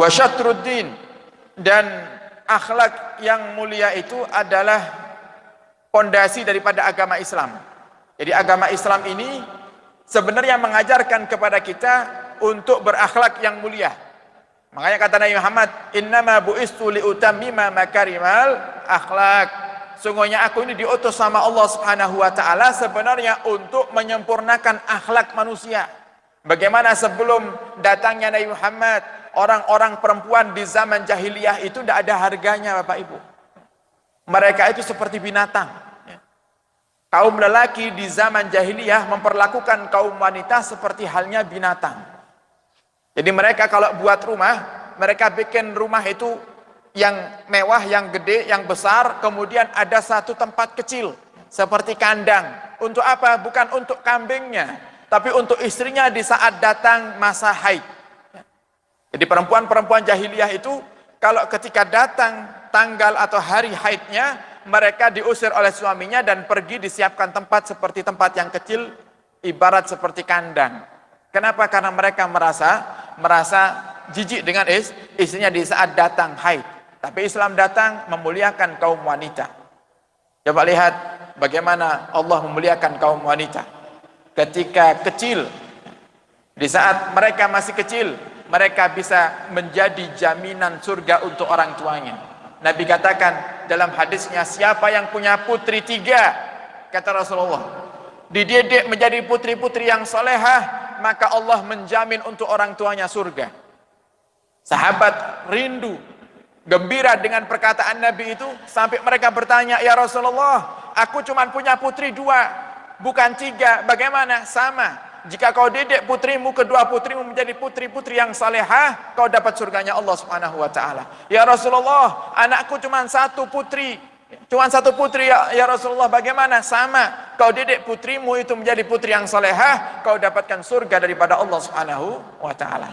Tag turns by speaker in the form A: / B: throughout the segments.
A: Wa syatruddin, dan akhlak yang mulia itu adalah pondasi daripada agama Islam. Jadi agama Islam ini sebenarnya mengajarkan kepada kita untuk berakhlak yang mulia. Makanya kata Nabi Muhammad, innama bu'istu liutammima makarimal akhlak. Sungguhnya aku ini diutus sama Allah Subhanahu wa taala sebenarnya untuk menyempurnakan akhlak manusia. Bagaimana sebelum datangnya Nabi Muhammad, orang-orang perempuan di zaman jahiliyah itu tidak ada harganya, Bapak Ibu. Mereka itu seperti binatang. Kaum lelaki di zaman jahiliyah memperlakukan kaum wanita seperti halnya binatang. Jadi mereka kalau buat rumah, mereka bikin rumah itu yang mewah, yang gede, yang besar, kemudian ada satu tempat kecil seperti kandang. Untuk apa? Bukan untuk kambingnya, tapi untuk istrinya di saat datang masa haid. Jadi perempuan-perempuan jahiliyah itu kalau ketika datang tanggal atau hari haidnya, mereka diusir oleh suaminya dan pergi disiapkan tempat seperti tempat yang kecil, ibarat seperti kandang. Kenapa? Karena mereka merasa jijik dengan istrinya di saat datang haid. Tapi Islam datang memuliakan kaum wanita. Coba lihat bagaimana Allah memuliakan kaum wanita. Ketika kecil, di saat mereka masih kecil, mereka bisa menjadi jaminan surga untuk orang tuanya. Nabi katakan dalam hadisnya, siapa yang punya putri 3, kata Rasulullah, dididik menjadi putri-putri yang solehah, maka Allah menjamin untuk orang tuanya surga. Sahabat rindu, gembira dengan perkataan Nabi itu, sampai mereka bertanya, ya Rasulullah, aku cuma punya putri 2, bukan 3, bagaimana? Sama. Jika kau didik putrimu, kedua putrimu menjadi putri-putri yang salehah, kau dapat surganya Allah Subhanahu wa taala. Ya Rasulullah, anakku cuma 1 putri. Cuma 1 putri ya Rasulullah, bagaimana? Sama. Kau didik putrimu itu menjadi putri yang salehah, kau dapatkan surga daripada Allah Subhanahu wa taala.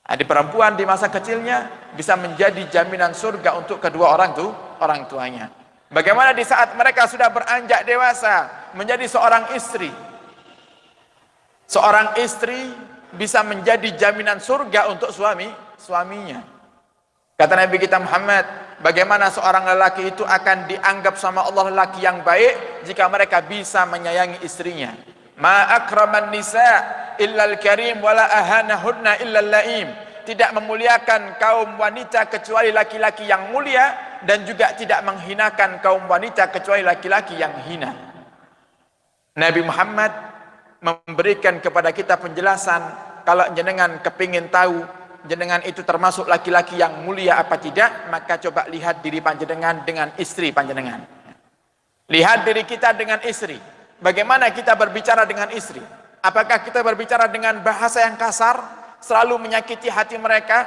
A: Adik perempuan di masa kecilnya bisa menjadi jaminan surga untuk kedua orang tuanya. Bagaimana di saat mereka sudah beranjak dewasa, menjadi seorang istri? Seorang istri bisa menjadi jaminan surga untuk suaminya. Kata Nabi kita Muhammad, bagaimana seorang lelaki itu akan dianggap sama Allah lelaki yang baik jika mereka bisa menyayangi istrinya. Ma akraman nisa illal karim wala ahanahunna illal laim. Tidak memuliakan kaum wanita kecuali laki-laki yang mulia, dan juga tidak menghinakan kaum wanita kecuali laki-laki yang hina. Nabi Muhammad memberikan kepada kita penjelasan, kalau jenengan kepingin tahu jenengan itu termasuk laki-laki yang mulia apa tidak, maka coba lihat diri panjenengan dengan istri panjenengan. Lihat diri kita dengan istri. Bagaimana kita berbicara dengan istri? Apakah kita berbicara dengan bahasa yang kasar, selalu menyakiti hati mereka?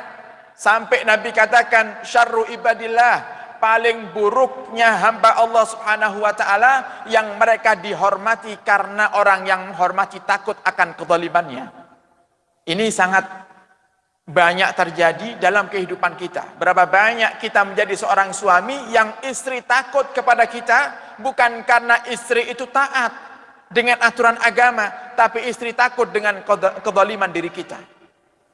A: Sampai Nabi katakan, syarru ibadillah, paling buruknya hamba Allah Subhanahu wa taala yang mereka dihormati karena orang yang menghormati takut akan kezalimannya. Ini sangat banyak terjadi dalam kehidupan kita. Berapa banyak kita menjadi seorang suami yang istri takut kepada kita, bukan karena istri itu taat dengan aturan agama, tapi istri takut dengan kezaliman diri kita.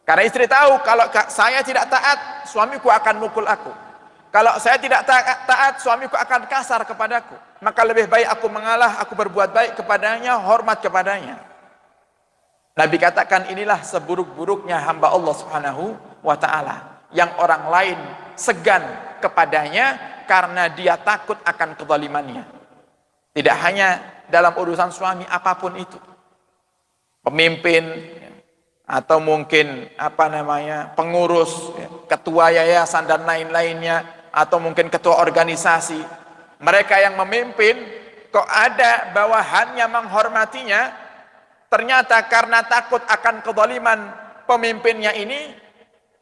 A: Karena istri tahu kalau saya tidak taat, suamiku akan mukul aku. Kalau saya tidak taat, suamiku akan kasar kepadaku. Maka lebih baik aku mengalah, aku berbuat baik kepadanya, hormat kepadanya. Nabi katakan, inilah seburuk-buruknya hamba Allah Subhanahu wa ta'ala, yang orang lain segan kepadanya karena dia takut akan kezalimannya. Tidak hanya dalam urusan suami, apapun itu. Pemimpin, atau mungkin pengurus, ketua yayasan dan lain-lainnya, atau mungkin ketua organisasi, mereka yang memimpin kok ada bawahannya menghormatinya, ternyata karena takut akan kezaliman pemimpinnya ini,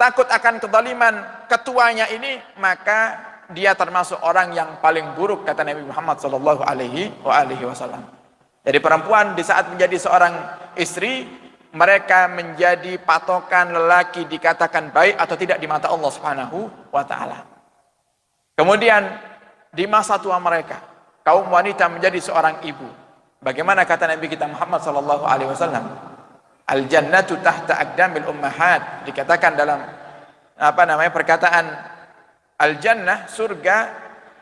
A: takut akan kezaliman ketuanya ini, maka dia termasuk orang yang paling buruk, kata Nabi Muhammad sallallahu alaihi wasallam. Jadi perempuan di saat menjadi seorang istri, mereka menjadi patokan lelaki dikatakan baik atau tidak di mata Allah Subhanahu wa taala. Kemudian di masa tua mereka, kaum wanita menjadi seorang ibu. Bagaimana kata Nabi kita Muhammad sallallahu alaihi wasallam? Al jannatu tahta aqdamil ummahat, dikatakan dalam perkataan al-jannah, surga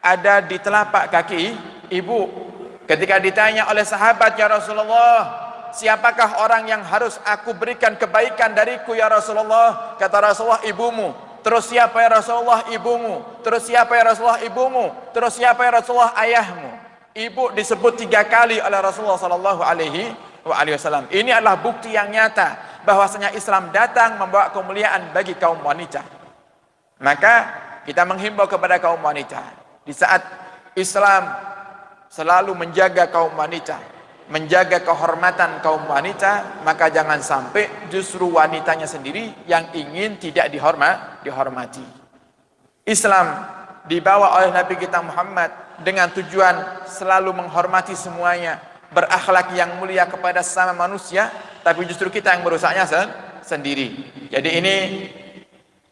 A: ada di telapak kaki ibu. Ketika ditanya oleh sahabat, ya Rasulullah, siapakah orang yang harus aku berikan kebaikan dariku ya Rasulullah? Kata Rasulullah, ibumu. Terus siapa ya Rasulullah? Ibumu. Terus siapa ya Rasulullah? Ibumu. Terus siapa ya Rasulullah? Ayahmu. Ibu disebut 3 kali oleh Rasulullah sallallahu alaihi wasallam. Ini adalah bukti yang nyata bahwasanya Islam datang membawa kemuliaan bagi kaum wanita. Maka kita menghimbau kepada kaum wanita, di saat Islam selalu menjaga kaum wanita, menjaga kehormatan kaum wanita, maka jangan sampai justru wanitanya sendiri yang ingin tidak dihormati. Islam dibawa oleh Nabi kita Muhammad dengan tujuan selalu menghormati semuanya, berakhlak yang mulia kepada sesama manusia, tapi justru kita yang merusaknya sendiri. Jadi ini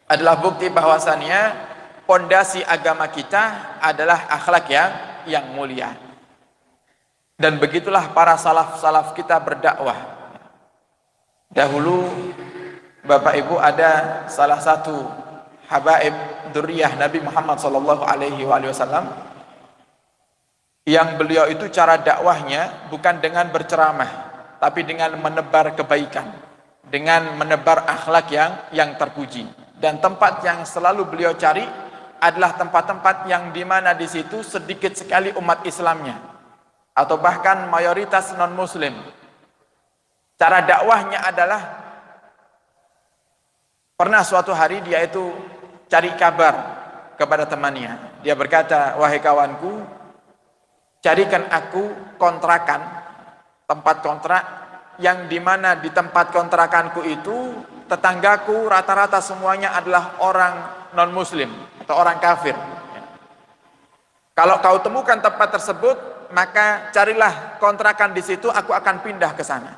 A: adalah bukti bahwasannya pondasi agama kita adalah akhlak yang mulia. Dan begitulah para salaf kita berdakwah. Dahulu Bapak Ibu, ada salah satu habaib dzurriyyah Nabi Muhammad sallallahu alaihi wasallam yang beliau itu cara dakwahnya bukan dengan berceramah, tapi dengan menebar kebaikan, dengan menebar akhlak yang terpuji. Dan tempat yang selalu beliau cari adalah tempat-tempat yang dimana di situ sedikit sekali umat Islamnya, atau bahkan mayoritas non-muslim. Cara dakwahnya adalah, pernah suatu hari dia itu cari kabar kepada temannya. Dia berkata, wahai kawanku, carikan aku kontrakan, tempat kontrak, yang dimana di tempat kontrakanku itu tetanggaku rata-rata semuanya adalah orang non-muslim atau orang kafir. Kalau kau temukan tempat tersebut, maka carilah kontrakan di situ, aku akan pindah ke sana.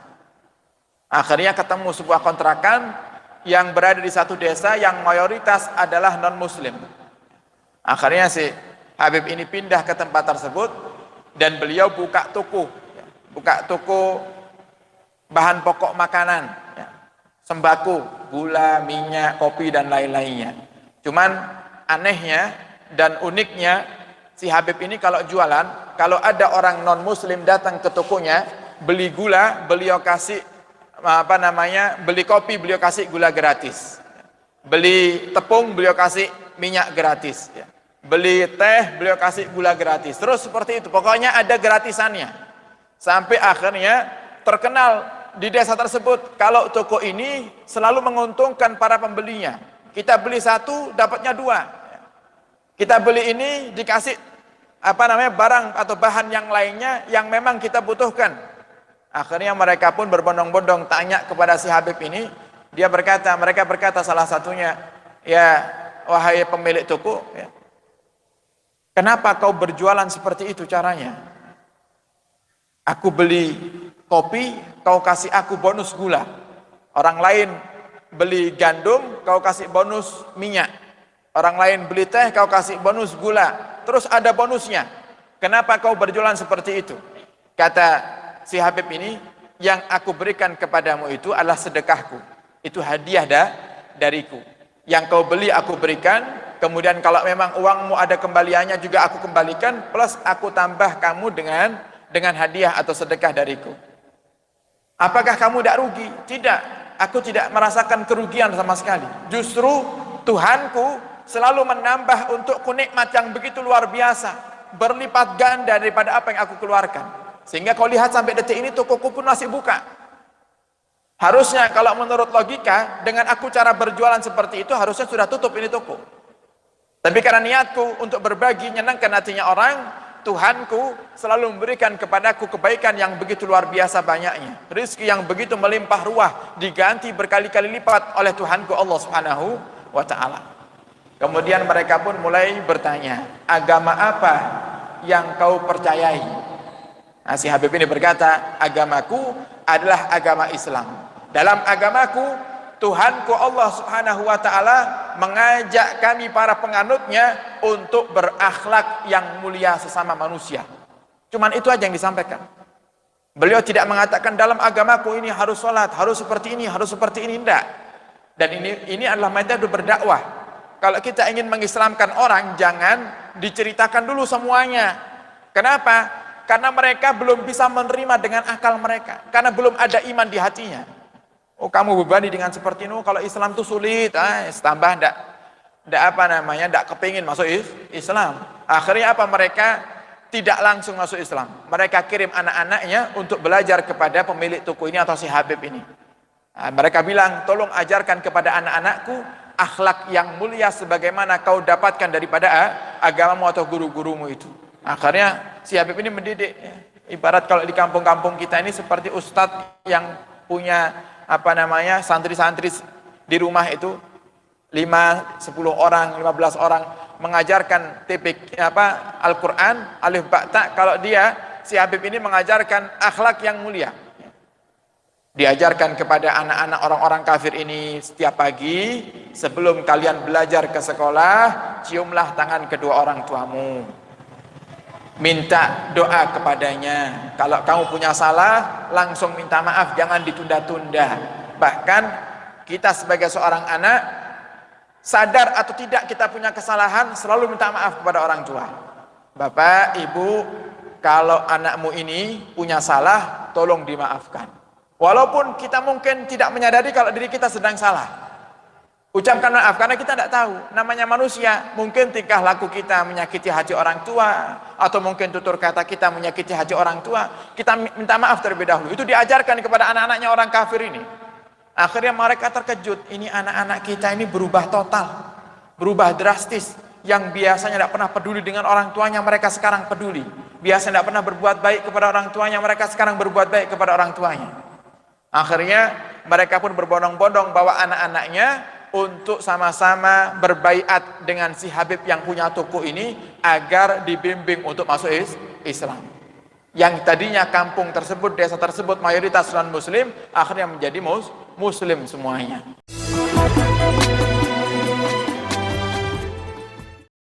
A: Akhirnya ketemu sebuah kontrakan yang berada di satu desa yang mayoritas adalah non-muslim. Akhirnya si Habib ini pindah ke tempat tersebut dan beliau buka toko bahan pokok makanan, sembako, gula, minyak, kopi dan lain-lainnya. Cuman anehnya dan uniknya, si Habib ini kalau jualan, kalau ada orang non-muslim datang ke tokonya, beli gula, beliau kasih beli kopi, beliau kasih gula gratis. Beli tepung, beliau kasih minyak gratis. Beli teh, beliau kasih gula gratis. Terus seperti itu, pokoknya ada gratisannya. Sampai akhirnya terkenal di desa tersebut, kalau toko ini selalu menguntungkan para pembelinya. Kita beli 1, dapatnya 2. Kita beli ini dikasih barang atau bahan yang lainnya yang memang kita butuhkan. Akhirnya mereka pun berbondong-bondong tanya kepada si Habib ini. Mereka berkata salah satunya, ya wahai pemilik toko, kenapa kau berjualan seperti itu caranya? Aku beli kopi, kau kasih aku bonus gula. Orang lain beli gandum, kau kasih bonus minyak. Orang lain beli teh, kau kasih bonus gula. Terus ada bonusnya. Kenapa kau berjualan seperti itu? Kata si Habib ini, yang aku berikan kepadamu itu adalah sedekahku. Itu hadiah dariku. Yang kau beli aku berikan, kemudian kalau memang uangmu ada kembaliannya juga aku kembalikan, plus aku tambah kamu dengan hadiah atau sedekah dariku. Apakah kamu tidak rugi? Tidak, aku tidak merasakan kerugian sama sekali. Justru Tuhanku selalu menambah untukku nikmat yang begitu luar biasa, berlipat ganda daripada apa yang aku keluarkan. Sehingga kau lihat sampai detik ini tokoku pun masih buka. Harusnya kalau menurut logika, dengan aku cara berjualan seperti itu, harusnya sudah tutup ini toko. Tapi karena niatku untuk berbagi, nyenangkan hatinya orang, Tuhanku selalu memberikan kepadaku kebaikan yang begitu luar biasa banyaknya. Rizki yang begitu melimpah ruah, diganti berkali-kali lipat oleh Tuhanku Allah Subhanahu wa ta'ala. Kemudian mereka pun mulai bertanya, agama apa yang kau percayai? Nah, si Habib ini berkata, agamaku adalah agama Islam. Dalam agamaku, Tuhanku Allah Subhanahu wa ta'ala mengajak kami para penganutnya untuk berakhlak yang mulia sesama manusia. Cuman itu aja yang disampaikan. Beliau tidak mengatakan dalam agamaku ini harus sholat, harus seperti ini, harus seperti ini, enggak. Dan ini adalah metode berdakwah. kalau kita ingin mengislamkan orang, jangan diceritakan dulu semuanya. Kenapa? Karena mereka belum bisa menerima dengan akal mereka, karena belum ada iman di hatinya. Oh, kamu bebani dengan seperti ini, kalau Islam itu sulit, tambah ndak kepingin masuk Islam. Akhirnya apa? Mereka tidak langsung masuk Islam. Mereka kirim anak-anaknya untuk belajar kepada pemilik toko ini atau si Habib ini. Nah, mereka bilang, tolong ajarkan kepada anak-anakku akhlak yang mulia sebagaimana kau dapatkan daripada agamamu atau guru-gurumu itu. Akhirnya si Habib ini mendidik. Ibarat kalau di kampung-kampung kita ini seperti ustadz yang punya santri-santri di rumah itu 5, 10 orang, 15 orang mengajarkan Al-Quran, alif ba ta. Kalau si Habib ini mengajarkan akhlak yang mulia, diajarkan kepada anak-anak orang-orang kafir ini setiap pagi, sebelum kalian belajar ke sekolah, ciumlah tangan kedua orang tuamu, minta doa kepadanya. Kalau kamu punya salah, langsung minta maaf, jangan ditunda-tunda. Bahkan kita sebagai seorang anak, sadar atau tidak kita punya kesalahan, selalu minta maaf kepada orang tua. Bapak, ibu, kalau anakmu ini punya salah, tolong dimaafkan. Walaupun kita mungkin tidak menyadari kalau diri kita sedang salah, ucapkan maaf, karena kita tidak tahu. Namanya manusia, mungkin tingkah laku kita menyakiti hati orang tua, atau mungkin tutur kata kita menyakiti hati orang tua. Kita minta maaf terlebih dahulu. Itu diajarkan kepada anak-anaknya orang kafir ini. Akhirnya mereka terkejut, ini anak-anak kita ini berubah total, berubah drastis. Yang biasanya tidak pernah peduli dengan orang tuanya, mereka sekarang peduli. Biasanya tidak pernah berbuat baik kepada orang tuanya, mereka sekarang berbuat baik kepada orang tuanya. Akhirnya mereka pun berbondong-bondong bawa anak-anaknya untuk sama-sama berbaiat dengan si Habib yang punya toko ini, agar dibimbing untuk masuk Islam. Yang tadinya kampung tersebut, desa tersebut mayoritas non muslim, akhirnya menjadi muslim semuanya.